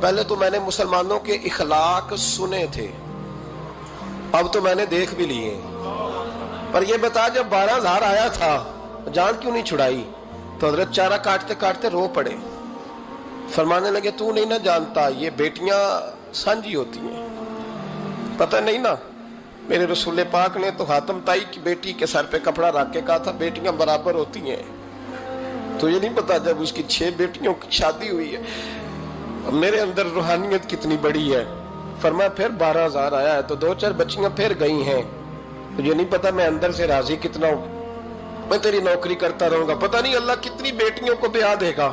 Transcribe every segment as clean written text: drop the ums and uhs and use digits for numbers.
پہلے تو میں نے مسلمانوں کے اخلاق سنے تھے، اب تو میں نے دیکھ بھی لیے، پر یہ بتا جب 12,000 آیا تھا جان کیوں نہیں چھڑائی؟ تو حضرت چارہ کاٹتے کاٹتے رو پڑے، فرمانے لگے تو نہیں نہ جانتا یہ بیٹیاں سانجھی ہوتی ہیں، پتہ نہیں نا، میرے رسول پاک نے تو حاتم تائی کی بیٹی کے سر پہ کپڑا رکھ کے کہا تھا بیٹیاں برابر ہوتی ہیں، تو یہ نہیں پتا جب اس کی 6 بیٹیوں کی شادی ہوئی ہے میرے اندر روحانیت کتنی بڑی ہے۔ فرمایا پھر 12,000 آیا ہے تو 2-4 بچیاں پھر گئی ہیں، تو یہ نہیں پتا میں اندر سے راضی کتنا ہوں، میں تیری نوکری کرتا رہوں گا، پتہ نہیں اللہ کتنی بیٹیوں کو بیاہ دے گا۔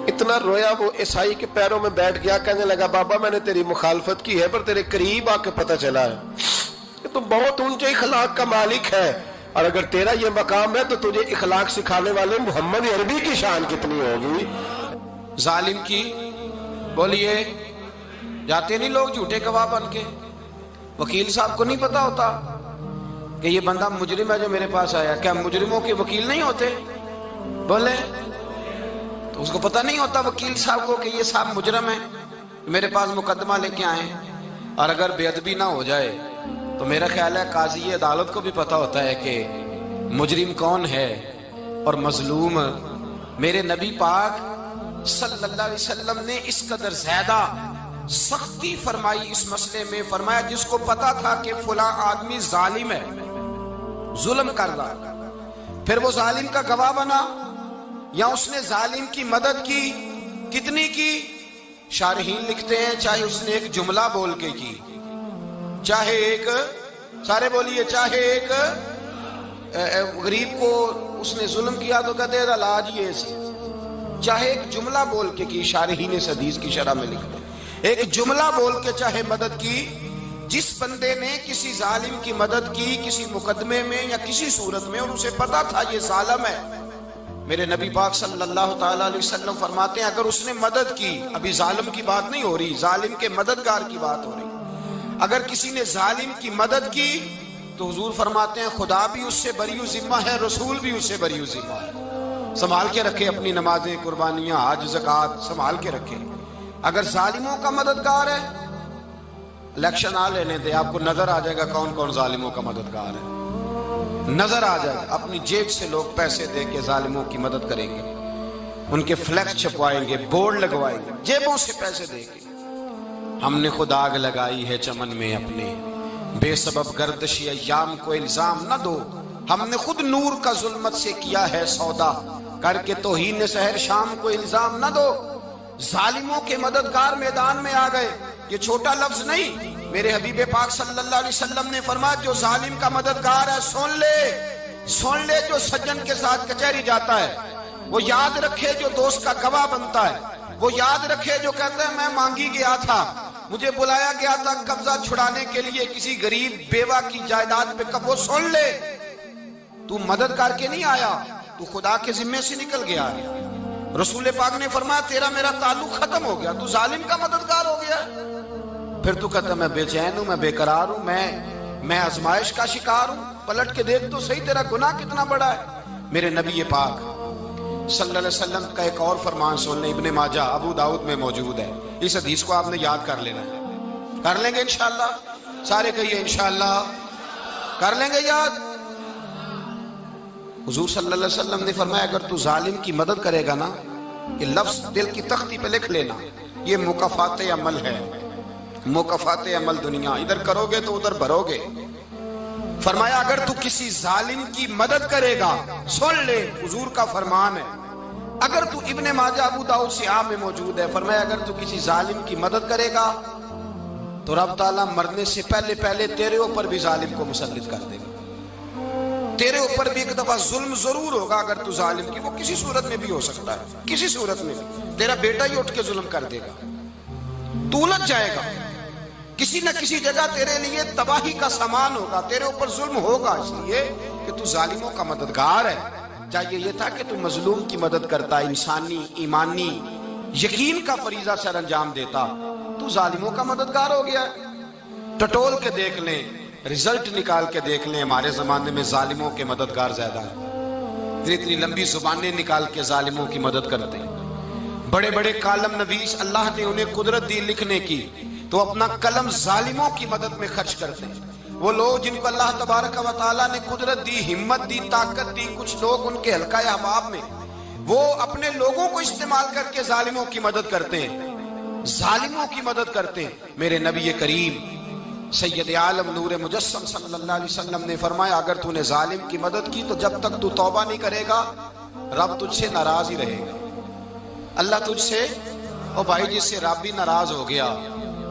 اتنا رویا وہ عیسائی کے پیروں میں بیٹھ گیا، کہنے لگا بابا میں نے تیری مخالفت کی ہے پر تیرے قریب آ کے پتہ چلا ہے کہ تو بہت اونچے اخلاق کا مالک ہے، اور اگر تیرا یہ مقام ہے تو تجھے اخلاق سکھانے والے محمد عربی کی شان کتنی ہوگی۔ ظالم کی بولیے جاتے نہیں لوگ جھوٹے گواہ بن کے، وکیل صاحب کو نہیں پتا ہوتا کہ یہ بندہ مجرم ہے جو میرے پاس آیا، کیا مجرموں کے وکیل نہیں ہوتے؟ بولے تو اس کو پتہ نہیں ہوتا وکیل صاحب کو کہ یہ صاحب مجرم ہے، میرے پاس مقدمہ لے کے آئے، اور اگر بے ادبی نہ ہو جائے تو میرا خیال ہے قاضی عدالت کو بھی پتہ ہوتا ہے کہ مجرم کون ہے اور مظلوم۔ میرے نبی پاک صلی اللہ علیہ وسلم نے اس قدر زیادہ سختی فرمائی اس مسئلے میں، فرمایا جس کو پتا تھا کہ فلاں آدمی ظالم ہے، ظلم کر رہا، پھر وہ ظالم کا گواہ بنا یا اس نے ظالم کی مدد کی، کتنی کی؟ شارحین لکھتے ہیں چاہے اس نے ایک جملہ بول کے کی، چاہے ایک، سارے بولیے، چاہے ایک غریب کو اس نے ظلم کیا تو کہتے ہیں علاج یہ سی، چاہے ایک جملہ بول کے کی، شارحین اس حدیث کی شرح میں لکھتے ہیں ایک جملہ بول کے چاہے مدد کی، جس بندے نے کسی ظالم کی مدد کی کسی مقدمے میں یا کسی صورت میں اور اسے پتا تھا یہ ظالم ہے، میرے نبی پاک صلی اللہ تعالیٰ علیہ وسلم فرماتے ہیں اگر اس نے مدد کی، ابھی ظالم کی بات نہیں ہو رہی، ظالم کے مددگار کی بات ہو رہی، اگر کسی نے ظالم کی مدد کی تو حضور فرماتے ہیں خدا بھی اس سے بری و ذمہ ہے، رسول بھی اس سے بری و ذمہ ہے۔ سنبھال کے رکھے اپنی نمازیں، قربانیاں، حج، زکوٰۃ سنبھال کے رکھے۔ اگر ظالموں کا مددگار ہے، الیکشن آ لینے دے، آپ کو نظر آ جائے گا کون کون ظالموں کا مددگار ہے، نظر آ جائے گا۔ اپنی جیب سے لوگ پیسے دے کے ظالموں کی مدد کریں گے، ان کے فلیکس چھپوائیں گے، بورڈ لگوائیں گے، جیبوں سے پیسے دے کے۔ ہم نے خود آگ لگائی ہے چمن میں اپنے، بے سبب گردشی ایام کو الزام نہ دو، ہم نے خود نور کا ظلمت سے کیا ہے سودا، کر کے توہین سحر شام کو الزام نہ دو۔ ظالموں کے مددگار میدان میں آ گئے، یہ چھوٹا لفظ نہیں، میرے حبیب پاک صلی اللہ علیہ وسلم نے فرمایا جو ظالم کا مددگار ہے سن لے جو سجن کے ساتھ کچہری جاتا ہے، وہ یاد رکھے جو دوست کا گواہ بنتا ہے، وہ یاد رکھے جو کہتا ہے میں مانگی گیا تھا، مجھے بلایا گیا تھا قبضہ چھڑانے کے لیے کسی غریب بیوہ کی جائیداد پہ، کب وہ سن لے تو مدد کر کے نہیں آیا، تو خدا کے ذمے سے نکل گیا ہے۔ رسول پاک نے فرمایا تیرا میرا تعلق ختم ہو گیا، تو ظالم کا مددگار ہو گیا، پھر تو کہتا میں بے چین ہوں، میں بے قرار ہوں، میں آزمائش کا شکار ہوں، پلٹ کے دیکھ تو صحیح تیرا گناہ کتنا بڑا ہے۔ میرے نبی پاک صلی اللہ علیہ وسلم کا ایک اور فرمان سن لیں، ابن ماجہ ابو داؤد میں موجود ہے، اس حدیث کو آپ نے یاد کر لینا ہے، کر لیں گے انشاءاللہ، سارے کہیے انشاءاللہ، کر لیں گے یاد۔ حضور صلی اللہ علیہ وسلم نے فرمایا اگر تو ظالم کی مدد کرے گا نا، یہ لفظ دل کی تختی پہ لکھ لینا، یہ مکافات عمل ہے، مکافات عمل دنیا، ادھر کرو گے تو ادھر بھرو گے۔ فرمایا اگر تو کسی ظالم کی مدد کرے گا، سن لے حضور کا فرمان ہے، اگر تو ابن ماجہ ابو داؤد سیاہ میں موجود ہے، فرمایا اگر تو کسی ظالم کی مدد کرے گا تو رب تعالیٰ مرنے سے پہلے پہلے تیرے اوپر بھی ظالم کو مسلط کر دے گا، تیرے اوپر بھی ایک دفعہ ظلم ضرور ہوگا اگر تو ظالم کی، وہ کسی صورت میں بھی ہو سکتا ہے، کسی صورت میں بھی تیرا بیٹا ہی اٹھ کے ظلم کر دے گا، تو الجھ جائے گا، کسی نہ کسی جگہ تیرے لیے تباہی کا سامان ہوگا، تیرے اوپر ظلم ہوگا، اس لیے کہ تو ظالموں کا مددگار ہے۔ چاہیے یہ تھا کہ تو مظلوم کی مدد کرتا، انسانی ایمانی یقین کا فریضہ سر انجام دیتا، تو ظالموں کا مددگار ہو گیا۔ ٹٹول کے دیکھ لیں، رزلٹ نکال کے دیکھ لیں، ہمارے زمانے میں ظالموں کے مددگار زیادہ ہیں، اتنی لمبی زبانیں نکال کے ظالموں کی مدد کرتے ہیں، بڑے بڑے کالم نویس اللہ نے انہیں قدرت دی لکھنے کی، تو اپنا قلم ظالموں کی مدد میں خرچ کرتے ہیں۔ وہ لوگ جن کو اللہ تبارک و تعالیٰ نے قدرت دی، ہمت دی، طاقت دی، کچھ لوگ ان کے حلقہ احباب میں، وہ اپنے لوگوں کو استعمال کر کے ظالموں کی مدد کرتے ہیں، ظالموں کی مدد کرتے ہیں۔ میرے نبی کریم سید عالم نور مجسم صلی اللہ علیہ وسلم نے فرمایا، اگر تو نے ظالم کی مدد کی تو جب تک تو توبہ نہیں کرے گا رب تجھ سے ناراض ہی رہے گا۔ اللہ تجھ سے، او بھائی جس سے رب بھی ناراض ہو گیا،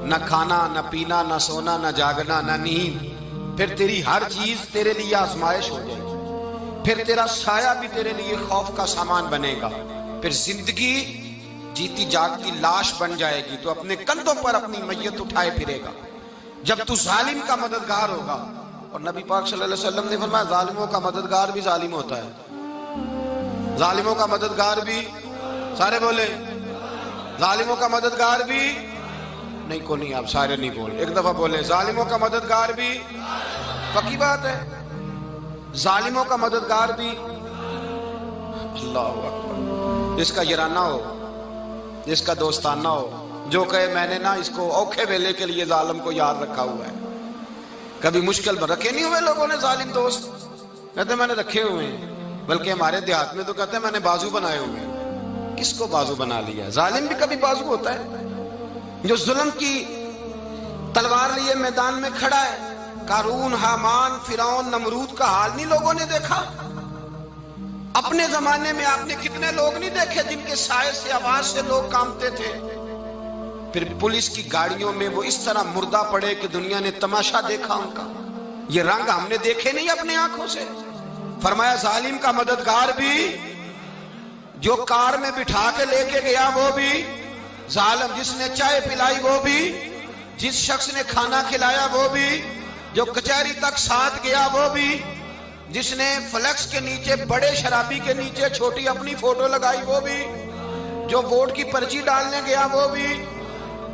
نہ کھانا نہ پینا نہ سونا نہ جاگنا نہ نیند، پھر تیری ہر چیز تیرے لیے آزمائش ہو جائے گی، پھر تیرا سایہ بھی تیرے لیے خوف کا سامان بنے گا، پھر زندگی جیتی جاگتی لاش بن جائے گی، تو اپنے کندھوں پر اپنی میت اٹھائے پھرے گا جب تو ظالم کا مددگار ہوگا۔ اور نبی پاک صلی اللہ علیہ وسلم نے فرمایا ظالموں کا مددگار بھی ظالم ہوتا ہے، ظالموں کا مددگار بھی، سارے بولے ظالموں کا مددگار بھی، نہیں کو نہیں، آپ سارے نہیں بولے، ایک دفعہ بولے ظالموں کا مددگار بھی، پکی بات ہے، ظالموں کا مددگار بھی۔ اللہ اکبر، جس کا یارانہ ہو، جس کا دوستانہ ہو، جو کہے میں نے نا اس کو اوکھے ویلے کے لیے ظالم کو یاد رکھا ہوا ہے۔ کبھی مشکل میں رکھے نہیں ہوئے لوگوں نے ظالم دوست؟ کہتے میں نے رکھے ہوئے ہیں، بلکہ ہمارے دیہات میں تو کہتے ہیں میں نے بازو بنائے ہوئے ہیں۔ کس کو بازو بنا لیا؟ ظالم بھی کبھی بازو ہوتا ہے، جو ظلم کی تلوار لیے میدان میں کھڑا ہے۔ قارون، حامان، فرعون، نمرود کا حال نہیں لوگوں نے دیکھا؟ اپنے زمانے میں آپ نے کتنے لوگ نہیں دیکھے جن کے سائے سے، آواز سے لوگ کانپتے تھے؟ پھر پولیس کی گاڑیوں میں وہ اس طرح مردہ پڑے کہ دنیا نے تماشا دیکھا ان کا۔ یہ رنگ ہم نے دیکھے نہیں اپنے آنکھوں سے۔ فرمایا ظالم کا مددگار بھی، جو کار میں بٹھا کے لے کے گیا وہ بھی ظالم، جس نے چائے پلائی وہ بھی، جس شخص نے کھانا کھلایا وہ بھی، جو کچہری تک ساتھ گیا وہ بھی، جس نے فلیکس کے نیچے، بڑے شرابی کے نیچے چھوٹی اپنی فوٹو لگائی وہ بھی، جو ووٹ کی پرچی ڈالنے گیا وہ بھی۔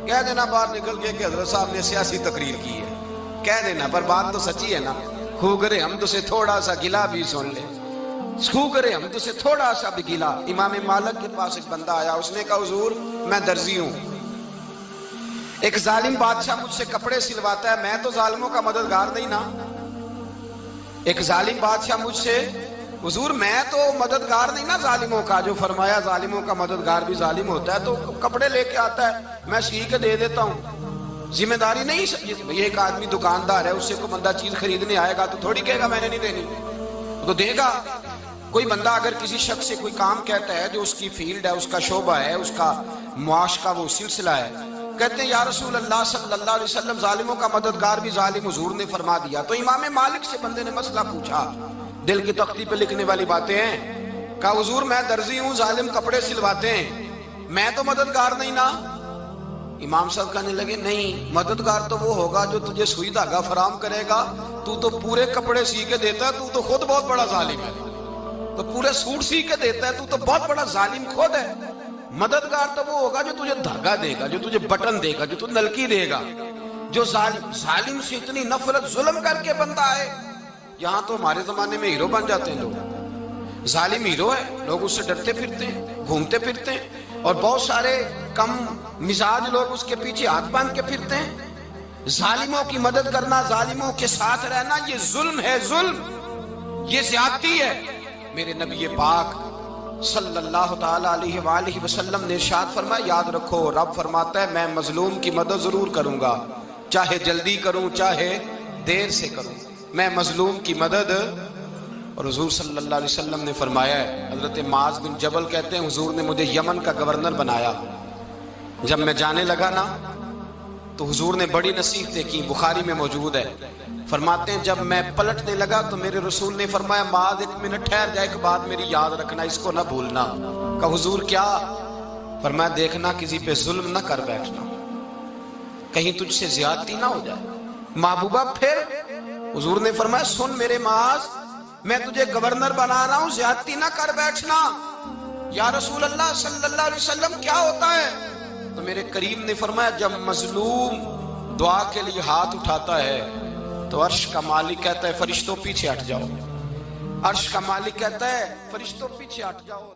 کہہ دینا باہر نکل کے کہ حضرت صاحب نے سیاسی تقریر کی ہے، کہہ دینا، پر بات تو سچی ہے نا۔ خو کرے ہم تو سے تھوڑا سا گلا بھی سن لے، خو کرے ہم تو سے تھوڑا سا بھی گلا۔ امام مالک کے پاس ایک بندہ آیا، اس نے کہا حضور میں درزی ہوں، ایک ظالم بادشاہ مجھ سے کپڑے سلواتا ہے، میں تو ظالموں کا مددگار نہیں نا۔ ایک ظالم بادشاہ مجھ سے، حضور میں تو مددگار نہیں نا ظالموں کا، جو فرمایا ظالموں کا مددگار بھی ظالم ہوتا ہے، تو کپڑے لے کے آتا ہے میں سی کے دے دیتا ہوں، ذمہ داری نہیں۔ ایک آدمی دکاندار ہے، اس سے کوئی بندہ چیز خریدنے آئے گا تو تھوڑی کہے گا میں نے نہیں دینی، تو دے گا۔ کوئی بندہ اگر کسی شخص سے کوئی کام کہتا ہے جو اس کی فیلڈ ہے، اس کا شعبہ ہے، اس کا معاش کا وہ سلسلہ ہے، کہتے ہیں یا رسول اللہ صلی اللہ علیہ وسلم ظالموں کا مددگار بھی ظالم، حضور نے فرما دیا۔ تو امام مالک سے بندے نے مسئلہ پوچھا، دل کی تختی پہ لکھنے والی باتیں ہیں، کہا حضور میں درزی ہوں، ظالم کپڑے سلواتے ہیں، میں تو مددگار نہیں نا۔ امام صاحب کہنے لگے نہیں، مددگار تو وہ ہوگا جو تجھے سوئی دھاگا فراہم کرے گا، تو تو پورے کپڑے سی کے دیتا ہے، تو تو خود بہت بڑا ظالم ہے، تو پورے سوٹ سی کے دیتا ہے، تو بہت بڑا ظالم خود ہے۔ مددگار تو وہ ہوگا جو تجھے دھاگا دے گا، جو تجھے بٹن دے گا، جو تجھے نلکی دے گا، جو ظالم سے اتنی نفرت ظلم کر کے بندہ ہے۔ یہاں تو ہمارے زمانے میں ہیرو بن جاتے ہیں لوگ، ظالم ہیرو ہے، لوگ اس سے ڈرتے پھرتے ہیں، گھومتے پھرتے ہیں، اور بہت سارے کم مزاج لوگ اس کے پیچھے ہاتھ باندھ کے پھرتے ہیں۔ ظالموں کی مدد کرنا، ظالموں کے ساتھ رہنا، یہ ظلم ہے، ظلم، یہ زیادتی ہے۔ میرے نبی پاک صلی اللہ تعالی علیہ وآلہ وسلم نے ارشاد فرمایا، یاد رکھو رب فرماتا ہے میں مظلوم کی مدد ضرور کروں گا، چاہے جلدی کروں چاہے دیر سے کروں، میں مظلوم کی مدد۔ اور حضور صلی اللہ علیہ وسلم نے فرمایا ہے، حضرت معاذ بن جبل کہتے ہیں حضور نے مجھے یمن کا گورنر بنایا، جب میں جانے لگا نا تو حضور نے بڑی نصیحتیں کی، بخاری میں موجود ہے، فرماتے ہیں جب میں پلٹنے لگا تو میرے رسول نے فرمایا معاذ ایک منٹ ٹھہر جا، ایک بات میری یاد رکھنا، اس کو نہ بھولنا۔ کہا حضور کیا؟ فرمایا دیکھنا کسی پہ ظلم نہ کر بیٹھنا، کہیں تجھ سے زیادتی نہ ہو جائے۔ محبوبہ پھر حضور نے فرمایا سن میرے معاذ، میں تجھے گورنر بنا رہا ہوں، زیادتی نہ کر بیٹھنا۔ یا رسول اللہ صلی اللہ علیہ وسلم کیا ہوتا ہے؟ تو میرے کریم نے فرمایا جب مظلوم دعا کے لیے ہاتھ اٹھاتا ہے تو عرش کا مالک کہتا ہے فرشتوں پیچھے ہٹ جاؤ، عرش کا مالک کہتا ہے فرشتوں پیچھے ہٹ جاؤ۔